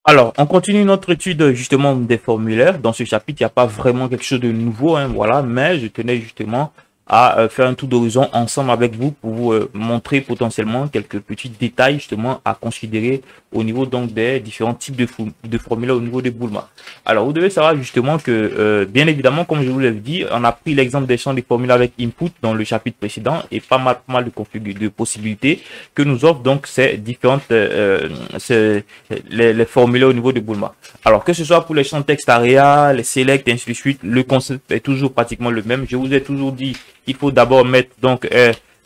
Alors, on continue notre étude justement des formulaires. Dans ce chapitre, il n'y a pas vraiment quelque chose de nouveau, hein, voilà, mais je tenais justement à faire un tour d'horizon ensemble avec vous pour vous montrer potentiellement quelques petits détails justement à considérer au niveau donc des différents types de formulaires au niveau des Boulma. Alors, vous devez savoir justement que, bien évidemment, comme je vous l'ai dit, on a pris l'exemple des champs des formulaires avec input dans le chapitre précédent et pas mal de possibilités que nous offrent donc ces différentes les formulaires au niveau de Boulma. Alors, que ce soit pour les champs texte area, les select, et ainsi de suite, le concept est toujours pratiquement le même. Je vous ai toujours dit, il faut d'abord mettre donc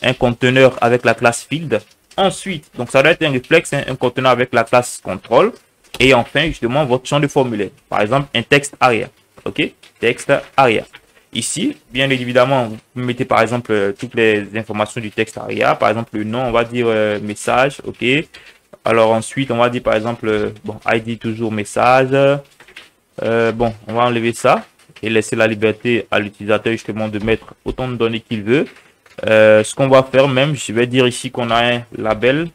un conteneur avec la classe field. Ensuite, donc ça doit être un réflexe, hein, un conteneur avec la classe control. Et enfin, justement, votre champ de formulaire. Par exemple, un texte area. OK? Texte area. Ici, bien évidemment, vous mettez par exemple toutes les informations du texte area. Par exemple, le nom, on va dire message. OK? Alors ensuite, on va dire par exemple, bon, ID toujours message. Bon, on va enlever ça et laisser la liberté à l'utilisateur justement de mettre autant de données qu'il veut. Ce qu'on va faire même, je vais dire ici qu'on a un label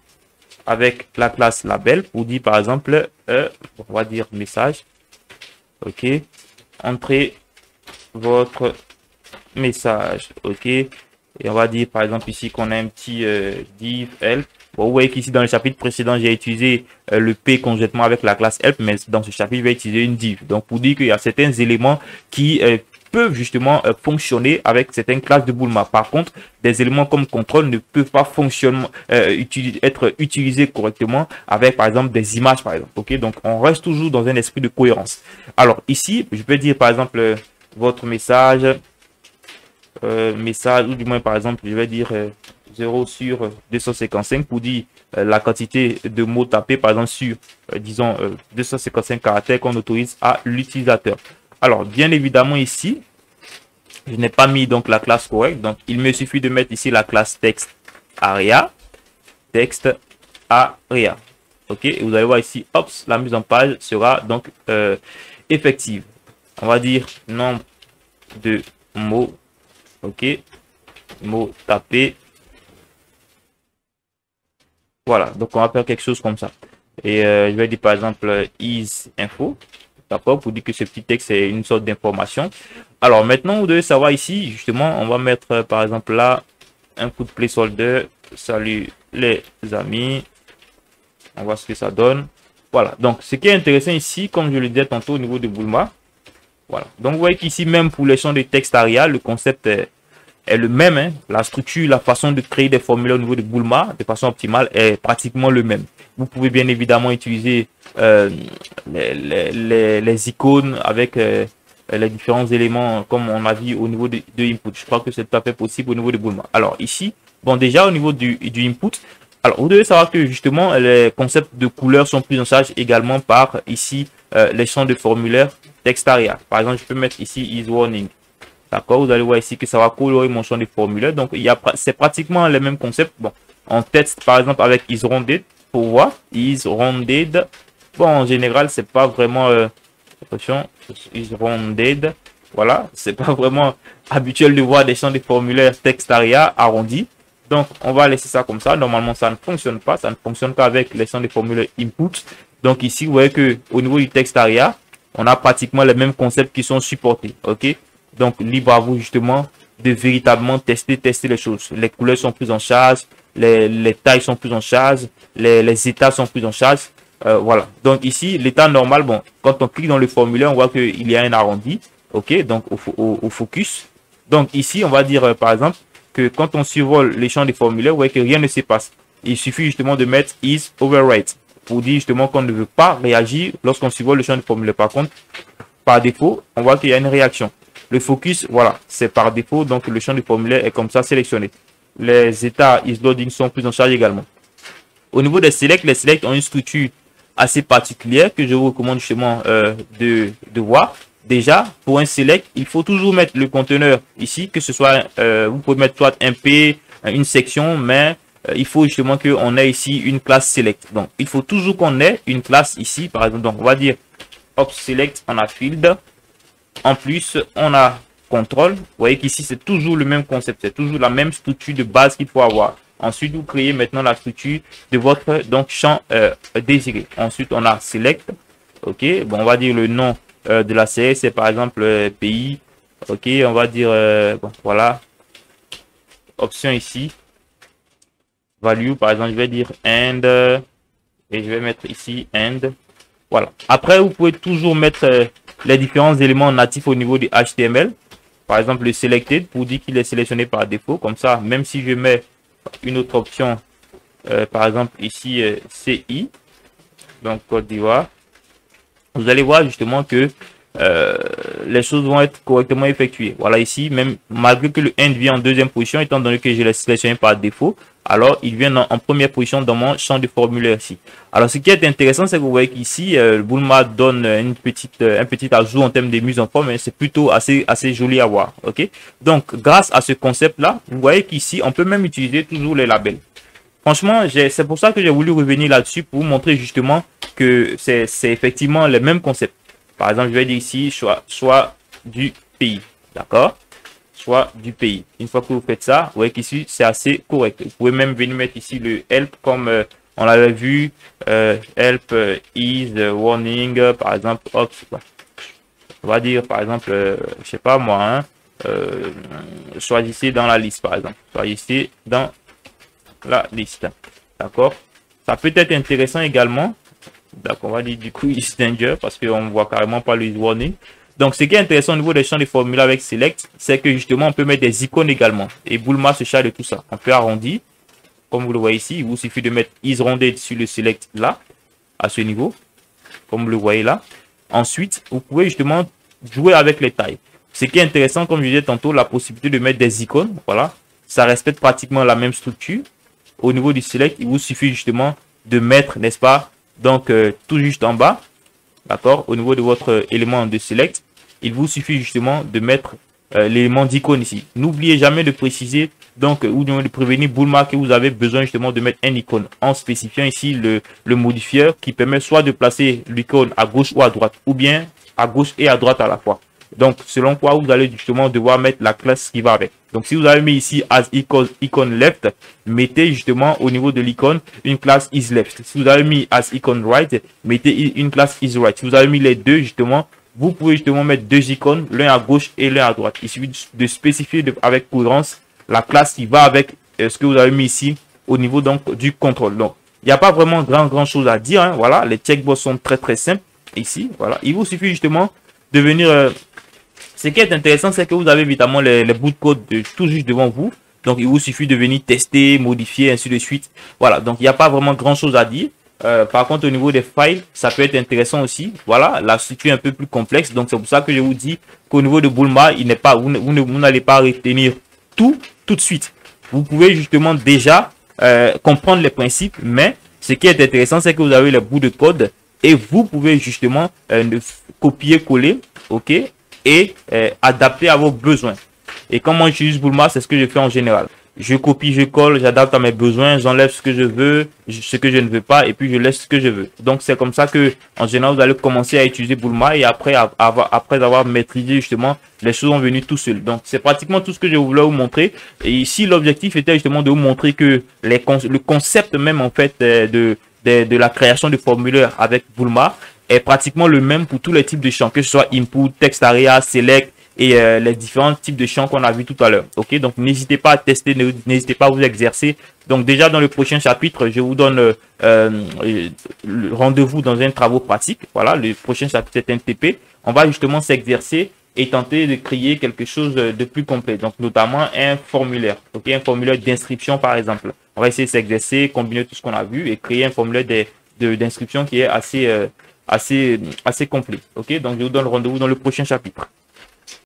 avec la classe label pour dire par exemple, on va dire message. OK. Entrez votre message. OK. Et on va dire par exemple ici qu'on a un petit div help. Bon, vous voyez qu'ici dans le chapitre précédent, j'ai utilisé le P conjointement avec la classe help, mais dans ce chapitre, je vais utiliser une div. Donc, pour dire qu'il y a certains éléments qui peuvent justement fonctionner avec certaines classes de Boulma. Par contre, des éléments comme contrôle ne peuvent pas fonctionner, être utilisés correctement avec, par exemple, des images, par exemple. OK, donc, on reste toujours dans un esprit de cohérence. Alors, ici, je peux dire, par exemple, votre message, ou du moins, par exemple, je vais dire 0 sur 255 pour dire la quantité de mots tapés, par exemple, sur, disons, 255 caractères qu'on autorise à l'utilisateur. Alors, bien évidemment, ici, je n'ai pas mis donc la classe correcte. Donc, il me suffit de mettre ici la classe texte area. Texte area. OK. Et vous allez voir ici, hop, la mise en page sera donc effective. On va dire nombre de mots. OK. Mots tapés. Voilà. Donc, on va faire quelque chose comme ça. Et je vais dire par exemple is info. D'accord, pour dire que ce petit texte est une sorte d'information. Alors maintenant, vous devez savoir ici, justement, on va mettre par exemple là un coup de placeholder. Salut les amis. On voit ce que ça donne. Voilà, donc ce qui est intéressant ici, comme je le disais tantôt au niveau de Boulma. Voilà, donc vous voyez qu'ici, même pour les champs de texte area, le concept est le même. Hein. La structure, la façon de créer des formulaires au niveau de Boulma de façon optimale est pratiquement le même. Vous pouvez bien évidemment utiliser les icônes avec les différents éléments comme on a vu au niveau de input. Je crois que c'est tout à fait possible au niveau de Boulma. Alors ici, bon déjà au niveau du input, alors vous devez savoir que justement les concepts de couleurs sont pris en charge également par ici les champs de formulaire texte area. Par exemple, je peux mettre ici is warning. D'accord, vous allez voir ici que ça va colorer mon champ de formulaire. Donc, c'est pratiquement les mêmes concepts. Bon, on teste par exemple avec is rounded pour voir. Is rounded. Bon, en général, c'est pas vraiment. Attention, is rounded. Voilà, c'est pas vraiment habituel de voir des champs de formulaire texte area arrondis. Donc, on va laisser ça comme ça. Normalement, ça ne fonctionne pas. Ça ne fonctionne qu'avec les champs de formulaire input. Donc, ici, vous voyez que au niveau du texte area, on a pratiquement les mêmes concepts qui sont supportés. OK? Donc, libre à vous justement de véritablement tester les choses. Les couleurs sont prises en charge, les tailles sont prises en charge, les états sont pris en charge. Voilà. Donc ici, l'état normal, bon, quand on clique dans le formulaire, on voit qu'il y a un arrondi. OK, donc au focus. Donc ici, on va dire par exemple que quand on survole les champs des formulaires, vous voyez que rien ne se passe. Il suffit justement de mettre is overwrite pour dire justement qu'on ne veut pas réagir lorsqu'on survole le champ des formulaires. Par contre, par défaut, on voit qu'il y a une réaction. Le focus, voilà, c'est par défaut, donc le champ de formulaire est comme ça sélectionné. Les états isLoading sont pris en charge également. Au niveau des selects, les selects ont une structure assez particulière que je vous recommande justement de voir. Déjà, pour un select, il faut toujours mettre le conteneur ici, que ce soit, vous pouvez mettre soit un P, une section, mais il faut justement qu'on ait ici une classe select. Donc, il faut toujours qu'on ait une classe ici, par exemple. Donc, on va dire, hop, select, on a field. En plus, on a contrôle. Vous voyez qu'ici, c'est toujours le même concept. C'est toujours la même structure de base qu'il faut avoir. Ensuite, vous créez maintenant la structure de votre donc, champ désiré. Ensuite, on a select. Ok, bon, on va dire le nom de la série, c'est par exemple pays. Ok, on va dire, bon, voilà, option ici, value, par exemple, je vais dire and, et je vais mettre ici and. Voilà. Après, vous pouvez toujours mettre les différents éléments natifs au niveau du HTML. Par exemple, le selected pour dire qu'il est sélectionné par défaut. Comme ça, même si je mets une autre option, par exemple ici, CI, donc Côte d'Ivoire, vous allez voir justement que les choses vont être correctement effectuées. Voilà, ici, même malgré que le end vient en deuxième position, étant donné que je l'ai sélectionné par défaut, alors il vient en première position dans mon champ de formulaire ici. Alors, ce qui est intéressant, c'est que vous voyez qu'ici, Bulma donne un petit ajout en termes de mise en forme, mais c'est plutôt assez joli à voir. Ok, donc, grâce à ce concept-là, vous voyez qu'ici, on peut même utiliser toujours les labels. Franchement, c'est pour ça que j'ai voulu revenir là-dessus pour vous montrer justement que c'est effectivement le même concept. Par exemple, je vais dire ici, soit du pays. D'accord? Soit du pays. Une fois que vous faites ça, vous voyez qu'ici, c'est assez correct. Vous pouvez même venir mettre ici le help comme on l'avait vu. Help is warning, par exemple. Hop, on va dire, par exemple, je sais pas moi, hein, choisissez dans la liste, par exemple. Choisissez dans la liste. D'accord? Ça peut être intéressant également. Donc, on va dire du coup, is danger parce qu'on ne voit carrément pas le warning. Donc, ce qui est intéressant au niveau des champs de formulaire avec select, c'est que justement, on peut mettre des icônes également. Et Bulma se charge de tout ça. On peut arrondir, comme vous le voyez ici. Il vous suffit de mettre is rounded sur le select là, à ce niveau, comme vous le voyez là. Ensuite, vous pouvez justement jouer avec les tailles. Ce qui est intéressant, comme je disais tantôt, la possibilité de mettre des icônes. Voilà, ça respecte pratiquement la même structure. Au niveau du select, il vous suffit justement de mettre, n'est-ce pas, donc tout juste en bas, d'accord, au niveau de votre élément de select, il vous suffit justement de mettre l'élément d'icône ici. N'oubliez jamais de préciser, donc, ou de prévenir Bulma que vous avez besoin justement de mettre un icône en spécifiant ici le modifieur qui permet soit de placer l'icône à gauche ou à droite, ou bien à gauche et à droite à la fois. Donc, selon quoi vous allez justement devoir mettre la classe qui va avec. Donc, si vous avez mis ici as icon left, mettez justement au niveau de l'icône une classe is left. Si vous avez mis as icon right, mettez une classe is right. Si vous avez mis les deux justement, vous pouvez justement mettre deux icônes, l'un à gauche et l'un à droite. Il suffit de spécifier avec cohérence la classe qui va avec ce que vous avez mis ici au niveau donc du contrôle. Donc, il n'y a pas vraiment grand chose à dire. Hein. Voilà, les checkbox sont très simples ici. Voilà, il vous suffit justement de venir. Ce qui est intéressant, c'est que vous avez évidemment les bouts de code tout juste devant vous. Donc, il vous suffit de venir tester, modifier, ainsi de suite. Voilà, donc il n'y a pas vraiment grand chose à dire. Par contre, au niveau des files, ça peut être intéressant aussi. Voilà, la structure est un peu plus complexe. Donc, c'est pour ça que je vous dis qu'au niveau de Bulma, il n'est pas, vous n'allez pas retenir tout de suite. Vous pouvez justement déjà comprendre les principes, mais ce qui est intéressant, c'est que vous avez les bouts de code et vous pouvez justement copier-coller, ok, et adapter à vos besoins. Et quand moi j'utilise Bulma, c'est ce que je fais en général. Je copie, je colle, j'adapte à mes besoins, j'enlève ce que je veux, ce que je ne veux pas, et puis je laisse ce que je veux. Donc c'est comme ça que, en général, vous allez commencer à utiliser Bulma et après avoir maîtrisé justement, les choses sont venues tout seul. Donc c'est pratiquement tout ce que je voulais vous montrer. Et ici, l'objectif était justement de vous montrer que le concept même en fait de la création de formulaires avec Bulma est pratiquement le même pour tous les types de champs, que ce soit input, text area, select, et les différents types de champs qu'on a vu tout à l'heure. Ok, donc n'hésitez pas à tester, n'hésitez pas à vous exercer. Donc déjà dans le prochain chapitre, je vous donne le rendez-vous dans un travaux pratique. Voilà, le prochain chapitre c'est un TP. On va justement s'exercer et tenter de créer quelque chose de plus complet. Donc notamment un formulaire, ok, un formulaire d'inscription par exemple. On va essayer de s'exercer, combiner tout ce qu'on a vu et créer un formulaire d'inscription qui est assez complet. Ok, donc je vous donne rendez-vous dans le prochain chapitre.